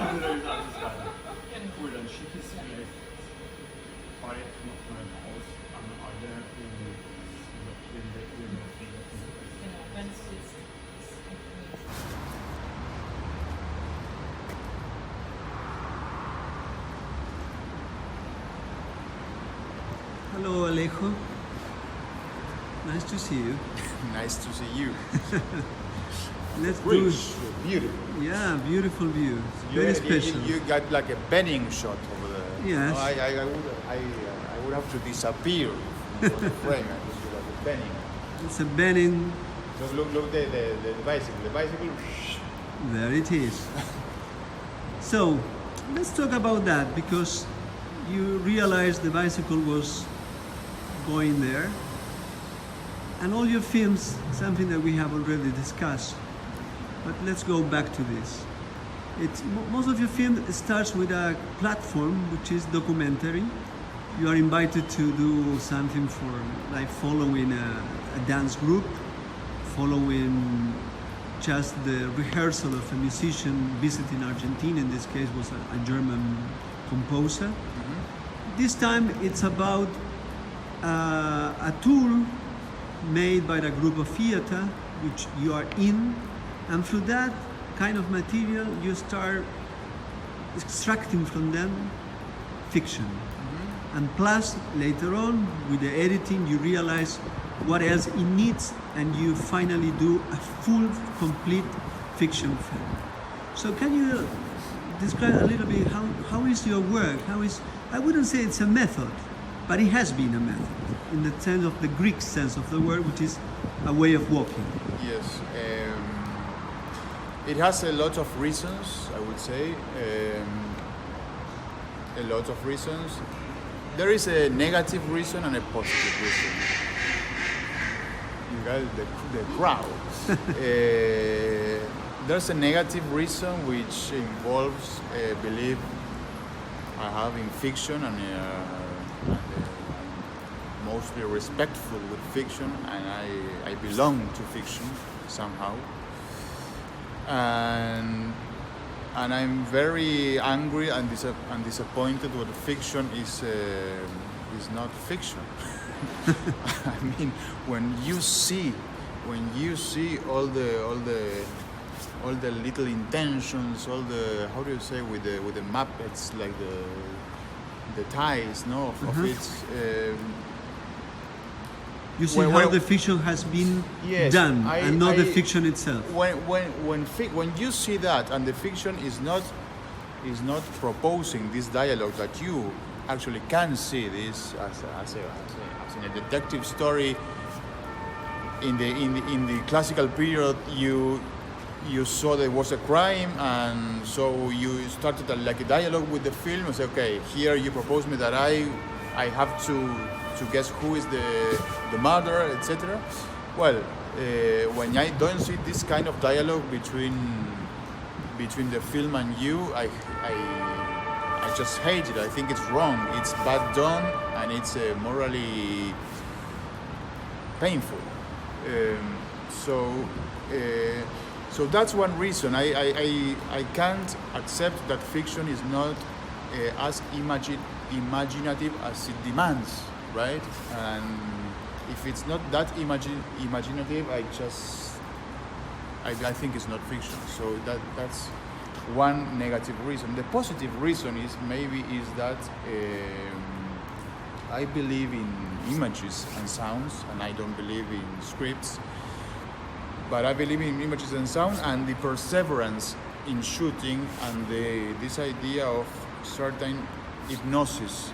Cool, dann schicke ich es vielleicht bald nochmal raus an alle in der Genau, wenn es jetzt Hello, Alejo. Nice to see you. Nice to see you. Let's do. Rich, beautiful. Yeah, beautiful view. Very special. You got like a benning shot over there. Yes. No, I would have to disappear from the frame. I just do like a benning. It's a bending. Just look the bicycle. The bicycle. There it is. So, let's talk about that because you realized the bicycle was going there. And all your films, something that we have already discussed. But let's go back to this. Most of your film starts with a platform which is documentary. You are invited to do something for like following a dance group, following just the rehearsal of a musician visiting Argentina. In this case was a German composer. Mm-hmm. This time it's about a tour made by the group of theater which you are in, and through that kind of material you start extracting from them fiction. Mm-hmm. And plus later on with the editing you realize what else it needs and you finally do a full complete fiction film. So can you describe a little bit how is your work? I wouldn't say it's a method, but it has been a method in the sense of the Greek sense of the word, which is a way of walking. Yes. It has a lot of reasons, I would say. A lot of reasons. There is a negative reason and a positive reason. You got the crowd. There's a negative reason which involves a belief I have in fiction and mostly respectful with fiction, and I belong to fiction somehow. And I'm very angry and disappointed when fiction is not fiction. I mean, when you see all the little intentions, all the, how do you say, with the Muppets, like the ties, no, of it. You see how the fiction has been done, and not the fiction itself. When you see that, and the fiction is not proposing this dialogue that you actually can see this as in a detective story. In the classical period, you saw there was a crime, and so you started like a dialogue with the film and say, okay, here you propose me that I have to guess who is the murderer, etc. Well, when I don't see this kind of dialogue between the film and you, I just hate it. I think it's wrong. It's bad done, and it's morally painful. So that's one reason. I can't accept that fiction is not as imaginative as it demands, right? And if it's not that imaginative, I think it's not fiction. So that's one negative reason. The positive reason is that I believe in images and sounds, and I don't believe in scripts. But I believe in images and sound, and the perseverance in shooting, and this idea of certain hypnosis,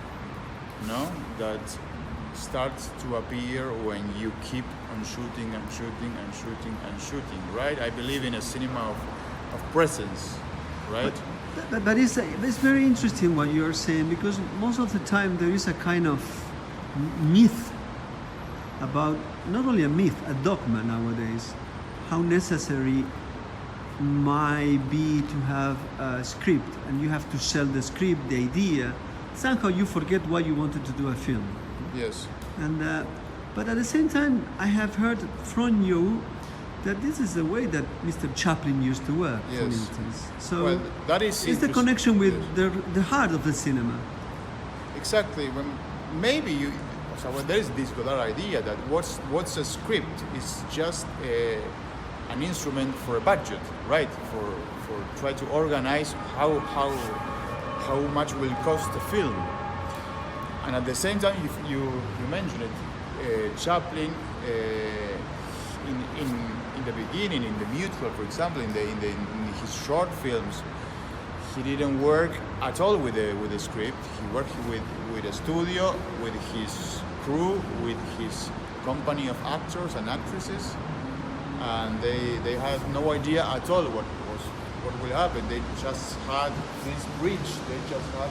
no, that starts to appear when you keep on shooting and shooting and shooting and shooting, right? I believe in a cinema of presence, right? But it's very interesting what you're saying, because most of the time there is a kind of myth about, not only a myth, a dogma nowadays, how necessary might be to have a script, and you have to sell the script, the idea. Somehow you forget why you wanted to do a film. Yes. And but at the same time, I have heard from you that this is the way that Mr. Chaplin used to work, for Yes. instance. So Well, that is it's the interest- connection with yes. the heart of the cinema. Exactly. When maybe you, so when there is this Godard idea that what's a script is just an instrument for a budget, right? For try to organize how much will cost a film. And at the same time, you mentioned it, Chaplin in the beginning, in The Mutual, for example, in his short films, he didn't work at all with a script. He worked with a studio, with his crew, with his company of actors and actresses, and they had no idea at all what will happen. They just had this bridge, they just had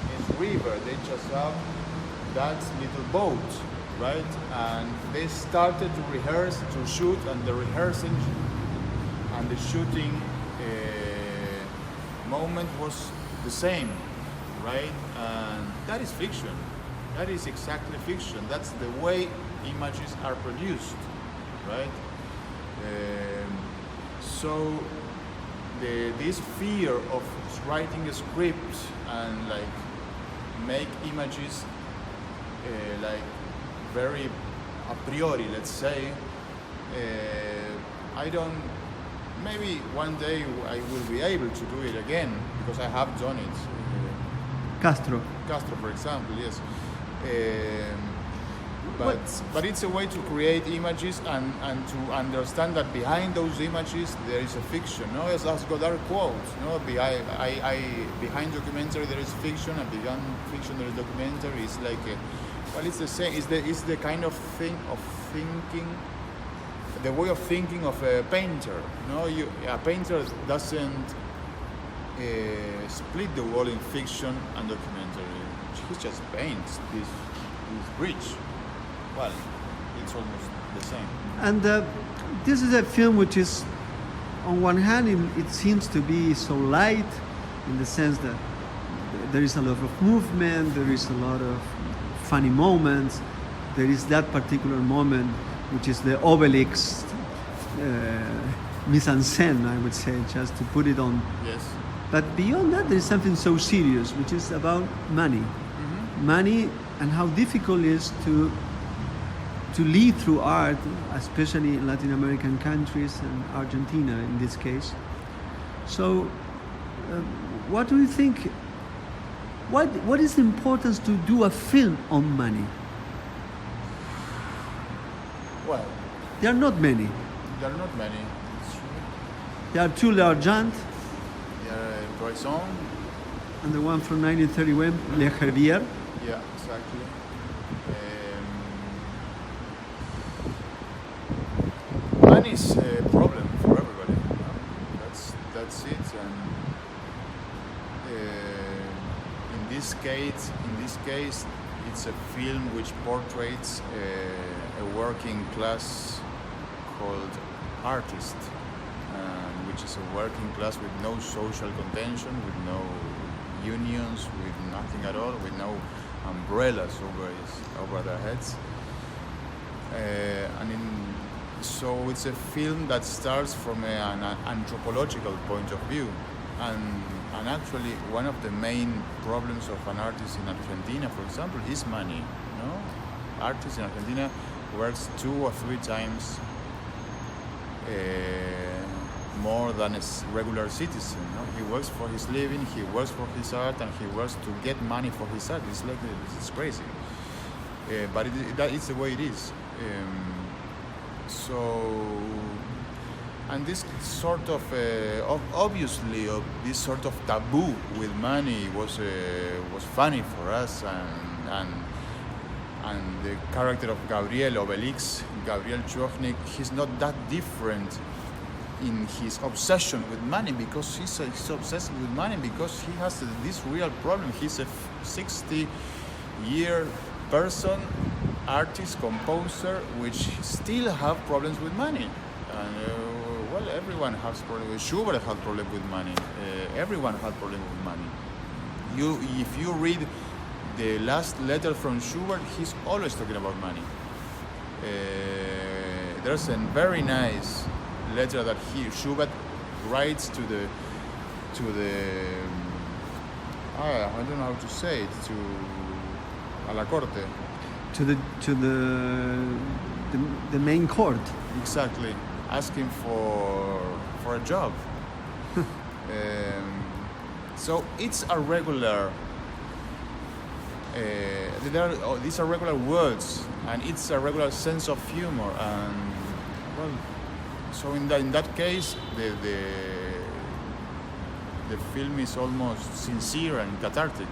this river, they just have that little boat, right? And they started to rehearse, to shoot, and the rehearsing and the shooting moment was the same, right? And that is fiction. That is exactly fiction. That's the way images are produced, right? So this fear of writing a script and like make images like very a priori, let's say, I don't. Maybe one day I will be able to do it again because I have done it. Castro. Castro, for example, yes. But it's a way to create images and to understand that behind those images there is a fiction. No, as Godard quotes, no, behind documentary there is fiction, and behind fiction there is documentary. It's like, well, it's the same. It's the kind of thing of thinking. The way of thinking of a painter. No, a painter doesn't split the wall in fiction and documentary. He just paints this bridge. Well, it's almost the same. And this is a film which is, on one hand, it seems to be so light, in the sense that there is a lot of movement, there is a lot of funny moments, there is that particular moment which is the Obelix mise en scène, I would say, just to put it on. Yes. But beyond that, there is something so serious, which is about money. Mm-hmm. Money, and how difficult it is to live through art, especially in Latin American countries and Argentina in this case. So, what do you think? What is the importance to do a film on money? Well, There are not many. there are not many. It's true. There are two L'Argent, There are Poisson. and the one from 1931, Le Herbier. Yeah, exactly. Money is a problem for everybody. No? That's it. And in this case, it's a film which portrays a working class called artist, which is a working class with no social contention, with no unions, with nothing at all, with no umbrellas over their heads. So it's a film that starts from an anthropological point of view, and actually one of the main problems of an artist in Argentina, for example, is money. No, artists in Argentina works 2 or 3 times more than a regular citizen. No? He works for his living, he works for his art, and he works to get money for his art. It's crazy, but it's the way it is. And this sort of obviously this sort of taboo with money was funny for us, and the character of Gabriel Obelix, Gabriel Chojnik, he's not that different in his obsession with money, because he's obsessed with money because he has this real problem. He's a 60-year person, artist, composer, which still have problems with money. And well, everyone has problems. Schubert had problems with money. Everyone had problems with money. If you read the last letter from Schubert, he's always talking about money. There's a very nice letter that Schubert writes to the I don't know how to say it, to a la corte. To the main court. Exactly, asking for a job. So it's a regular. These are regular words, and it's a regular sense of humor, and well, so in that case, the film is almost sincere and cathartic.